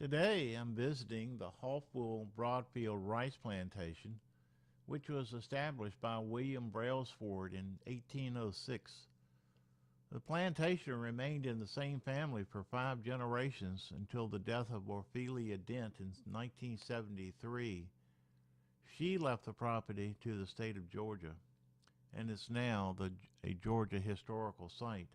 Today I'm visiting the Hofwyl-Broadfield rice plantation, which was established by William Brailsford in 1806. The plantation remained in the same family for 5 generations until the death of Ophelia Dent in 1973. She left the property to the state of Georgia and is now a Georgia historical site.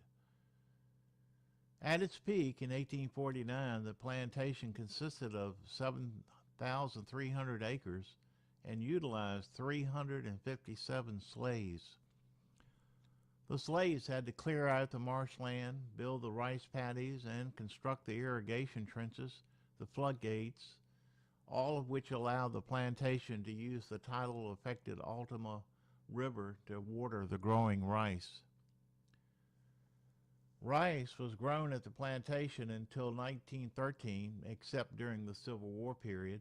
At its peak in 1849, the plantation consisted of 7,300 acres and utilized 357 slaves. The slaves had to clear out the marshland, build the rice paddies, and construct the irrigation trenches, the floodgates, all of which allowed the plantation to use the tidal-affected Altima River to water the growing rice. Rice was grown at the plantation until 1913, except during the Civil War period.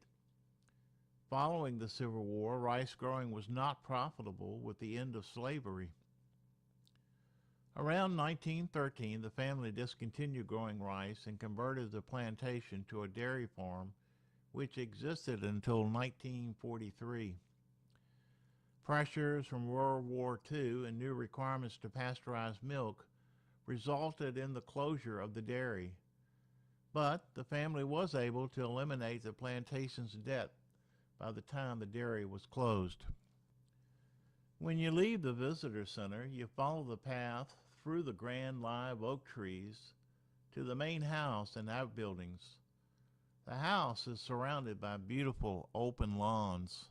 Following the Civil War, rice growing was not profitable with the end of slavery. Around 1913, the family discontinued growing rice and converted the plantation to a dairy farm, which existed until 1943. Pressures from World War II and new requirements to pasteurize milk resulted in the closure of the dairy, but the family was able to eliminate the plantation's debt by the time the dairy was closed. When you leave the visitor center, you follow the path through the grand live oak trees to the main house and outbuildings. The house is surrounded by beautiful open lawns.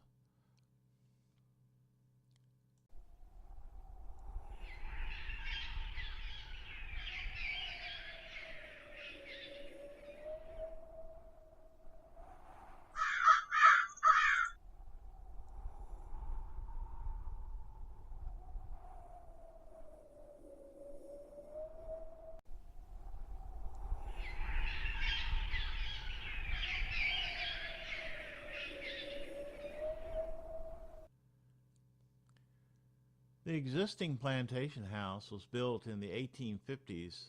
The existing plantation house was built in the 1850s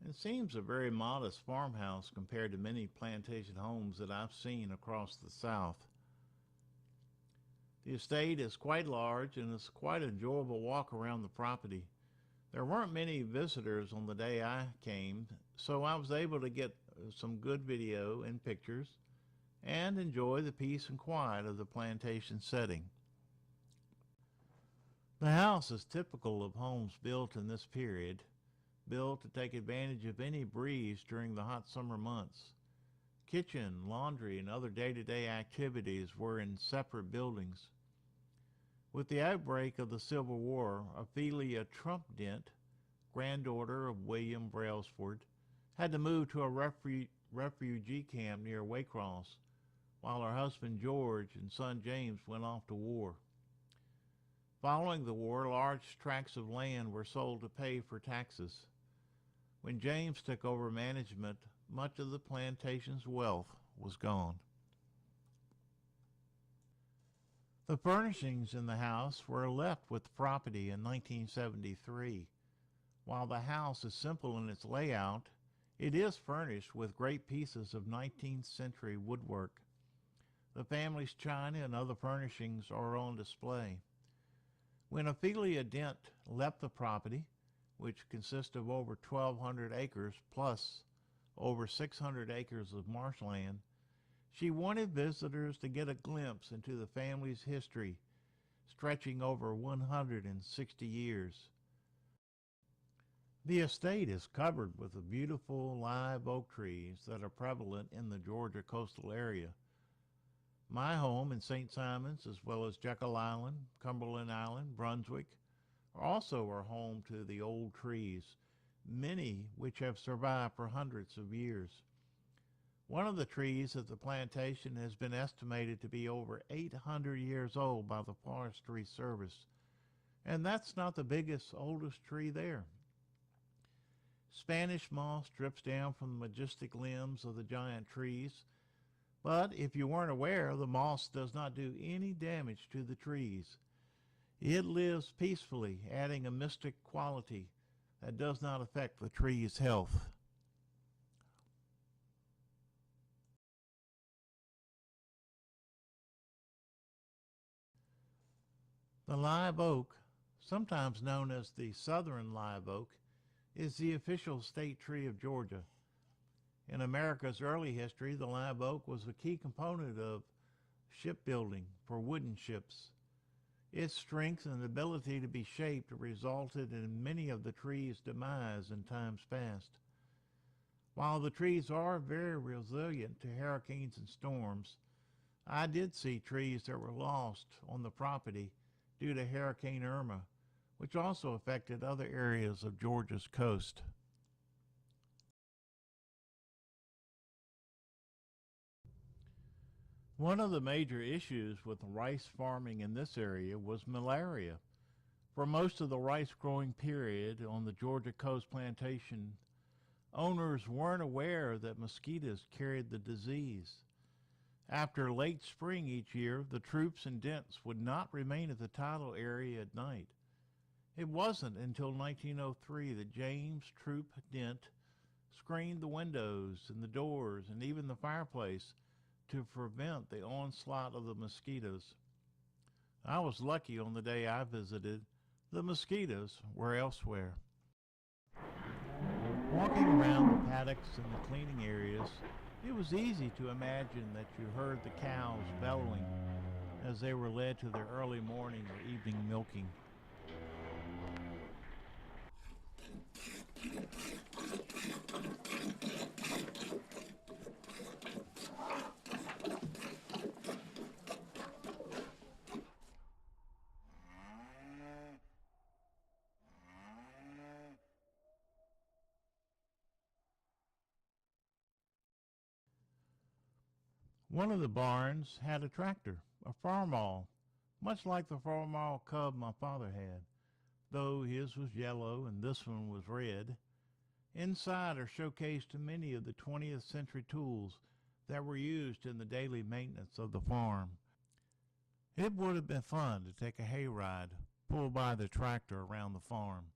and seems a very modest farmhouse compared to many plantation homes that I've seen across the South. The estate is quite large and it's quite an enjoyable walk around the property. There weren't many visitors on the day I came, so I was able to get some good video and pictures and enjoy the peace and quiet of the plantation setting. The house is typical of homes built in this period, built to take advantage of any breeze during the hot summer months. Kitchen, laundry, and other day-to-day activities were in separate buildings. With the outbreak of the Civil War, Ophelia Trump Dent, granddaughter of William Brailsford, had to move to a refugee camp near Waycross, while her husband George and son James went off to war. Following the war, large tracts of land were sold to pay for taxes. When James took over management, much of the plantation's wealth was gone. The furnishings in the house were left with the property in 1973. While the house is simple in its layout, it is furnished with great pieces of 19th century woodwork. The family's china and other furnishings are on display. When Ophelia Dent left the property, which consists of over 1,200 acres plus over 600 acres of marshland, she wanted visitors to get a glimpse into the family's history, stretching over 160 years. The estate is covered with the beautiful live oak trees that are prevalent in the Georgia coastal area. My home in St. Simons, as well as Jekyll Island, Cumberland Island, Brunswick, also are home to the old trees, many which have survived for hundreds of years. One of the trees at the plantation has been estimated to be over 800 years old by the Forestry Service, and that's not the biggest, oldest tree there. Spanish moss drips down from the majestic limbs of the giant trees, but if you weren't aware, the moss does not do any damage to the trees. It lives peacefully, adding a mystic quality that does not affect the tree's health. The live oak, sometimes known as the southern live oak, is the official state tree of Georgia. In America's early history, the live oak was a key component of shipbuilding for wooden ships. Its strength and ability to be shaped resulted in many of the trees' demise in times past. While the trees are very resilient to hurricanes and storms, I did see trees that were lost on the property due to Hurricane Irma, which also affected other areas of Georgia's coast. One of the major issues with rice farming in this area was malaria. For most of the rice growing period on the Georgia Coast plantation, owners weren't aware that mosquitoes carried the disease. After late spring each year, the troops and dents would not remain at the tidal area at night. It wasn't until 1903 that James Troop Dent screened the windows and the doors and even the fireplace to prevent the onslaught of the mosquitoes. I was lucky on the day I visited. The mosquitoes were elsewhere. Walking around the paddocks and the cleaning areas, it was easy to imagine that you heard the cows bellowing as they were led to their early morning or evening milking. One of the barns had a tractor, a farmall, much like the farmall Cub my father had, though his was yellow and this one was red. Inside are showcased many of the 20th century tools that were used in the daily maintenance of the farm. It would have been fun to take a hayride, pulled by the tractor around the farm.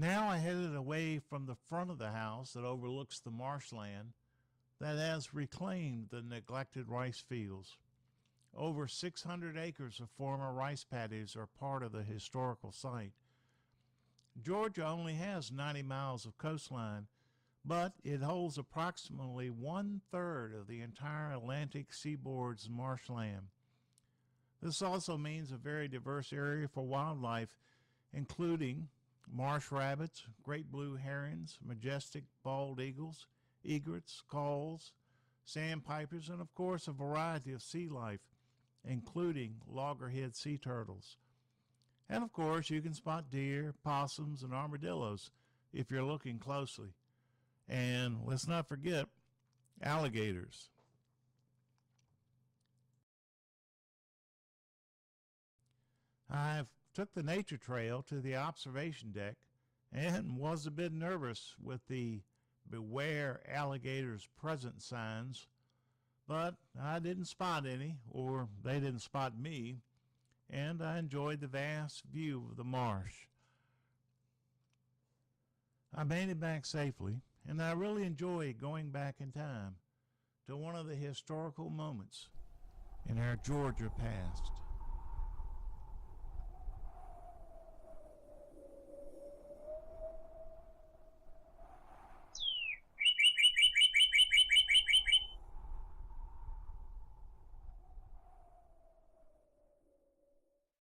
Now I headed away from the front of the house that overlooks the marshland that has reclaimed the neglected rice fields. Over 600 acres of former rice paddies are part of the historical site. Georgia only has 90 miles of coastline, but it holds approximately 1/3 of the entire Atlantic seaboard's marshland. This also means a very diverse area for wildlife, including marsh rabbits, great blue herons, majestic bald eagles, egrets, gulls, sandpipers, and of course a variety of sea life, including loggerhead sea turtles. And of course you can spot deer, possums, and armadillos if you're looking closely. And let's not forget alligators. I've took the nature trail to the observation deck and was a bit nervous with the beware alligators present signs, but I didn't spot any, or they didn't spot me, and I enjoyed the vast view of the marsh. I made it back safely, and I really enjoyed going back in time to one of the historical moments in our Georgia past.